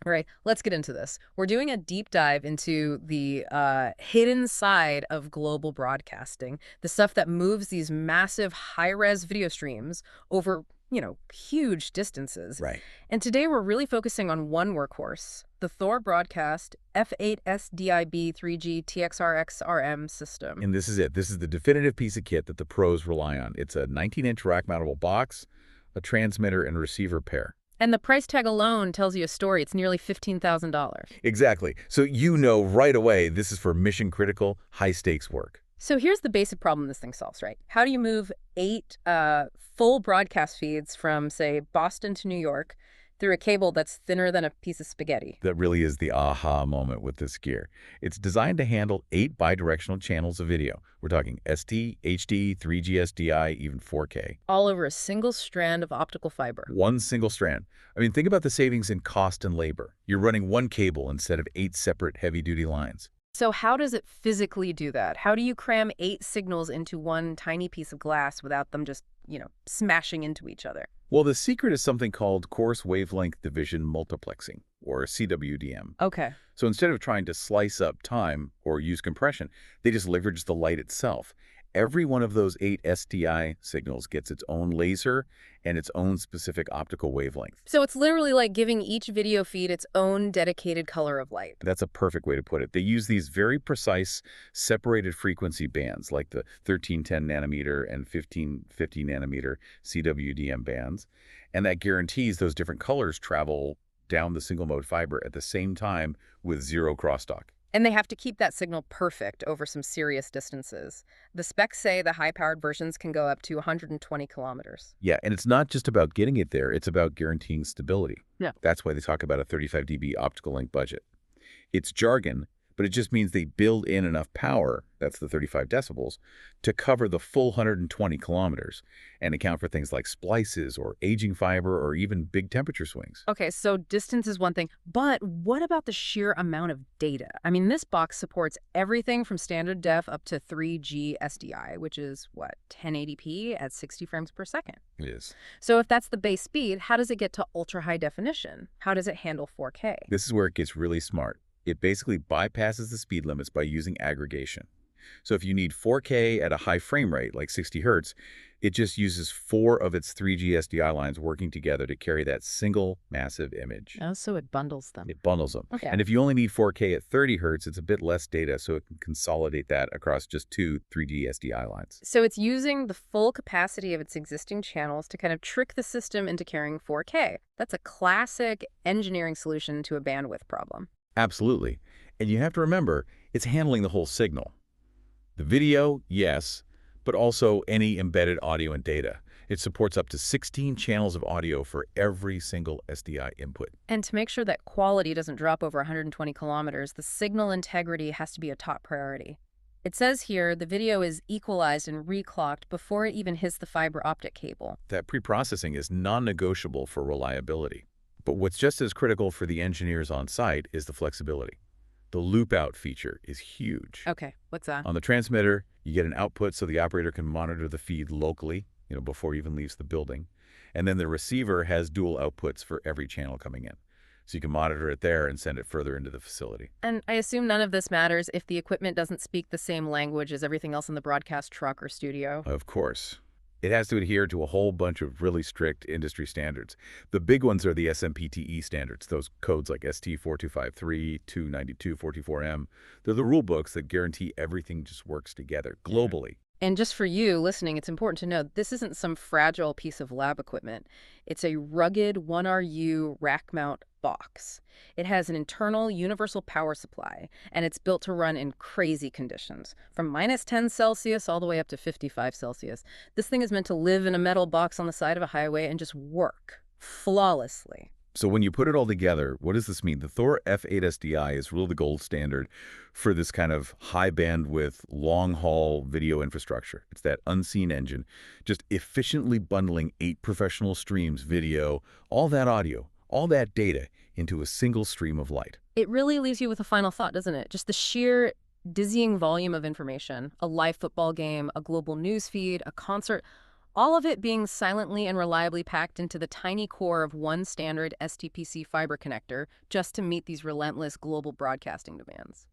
All right, let's get into this. We're doing a deep dive into the hidden side of global broadcasting, the stuff that moves these massive high-res video streams over, huge distances. Right. And today we're really focusing on one workhorse, the Thor Broadcast F-8SDI-B-3G-TXRX-RM system. And this is it. This is the definitive piece of kit that the pros rely on. It's a 19-inch rack-mountable box, a transmitter, and receiver pair. And the price tag alone tells you a story. It's nearly $15,000. Exactly. So you know right away this is for mission-critical, high-stakes work. So here's the basic problem this thing solves, right? How do you move 8 full broadcast feeds from, say, Boston to New York through a cable that's thinner than a piece of spaghetti? That really is the aha moment with this gear. It's designed to handle 8 bidirectional channels of video. We're talking SD, HD, 3G-SDI, even 4K. All over a single strand of optical fiber. One single strand. I mean, think about the savings in cost and labor. You're running one cable instead of 8 separate heavy-duty lines. So how does it physically do that? How do you cram 8 signals into one tiny piece of glass without them just, smashing into each other? Well, the secret is something called coarse wavelength division multiplexing, or CWDM. Okay. So instead of trying to slice up time or use compression, they just leverage the light itself. Every one of those 8 SDI signals gets its own laser and its own specific optical wavelength. So it's literally like giving each video feed its own dedicated color of light. That's a perfect way to put it. They use these very precise separated frequency bands like the 1310 nanometer and 1550 nanometer CWDM bands, and that guarantees those different colors travel down the single mode fiber at the same time with zero crosstalk. And they have to keep that signal perfect over some serious distances. The specs say the high-powered versions can go up to 120 kilometers. Yeah, and it's not just about getting it there, it's about guaranteeing stability. Yeah. That's why they talk about a 35 dB optical link budget. It's jargon, but it just means they build in enough power, that's the 35 decibels, to cover the full 120 kilometers and account for things like splices or aging fiber or even big temperature swings. Okay, so distance is one thing, but what about the sheer amount of data? I mean, this box supports everything from standard def up to 3G-SDI, which is, 1080p at 60 frames per second. It is. So if that's the base speed, how does it get to ultra-high definition? How does it handle 4K? This is where it gets really smart. It basically bypasses the speed limits by using aggregation. So if you need 4K at a high frame rate, like 60 Hertz, it just uses 4 of its 3G SDI lines working together to carry that single massive image. Oh, so it bundles them. It bundles them. Okay. And if you only need 4K at 30 Hertz, it's a bit less data, so it can consolidate that across just 2 3G SDI lines. So it's using the full capacity of its existing channels to kind of trick the system into carrying 4K. That's a classic engineering solution to a bandwidth problem. Absolutely. And you have to remember, it's handling the whole signal. The video, yes, but also any embedded audio and data. It supports up to 16 channels of audio for every single SDI input. And to make sure that quality doesn't drop over 120 kilometers, the signal integrity has to be a top priority. It says here the video is equalized and reclocked before it even hits the fiber optic cable. That pre-processing is non-negotiable for reliability. But what's just as critical for the engineers on site is the flexibility. The loop-out feature is huge. Okay, what's that? On the transmitter, you get an output so the operator can monitor the feed locally, before it even leaves the building. And then the receiver has dual outputs for every channel coming in. So you can monitor it there and send it further into the facility. And I assume none of this matters if the equipment doesn't speak the same language as everything else in the broadcast truck or studio. Of course. It has to adhere to a whole bunch of really strict industry standards. The big ones are the SMPTE standards, those codes like ST4253, 292, 44M. They're the rule books that guarantee everything just works together globally. And just for you listening, it's important to know this isn't some fragile piece of lab equipment. It's a rugged 1RU rack mount box. It has an internal universal power supply, and it's built to run in crazy conditions, from -10 Celsius all the way up to 55 Celsius. This thing is meant to live in a metal box on the side of a highway and just work flawlessly. So when you put it all together, what does this mean? The Thor F-8SDI is really the gold standard for this kind of high bandwidth, long-haul video infrastructure. It's that unseen engine, just efficiently bundling 8 professional streams, video, all that audio, all that data into a single stream of light. It really leaves you with a final thought, doesn't it? Just the sheer dizzying volume of information, a live football game, a global news feed, a concert, All of it being silently and reliably packed into the tiny core of one standard STPC fiber connector just to meet these relentless global broadcasting demands.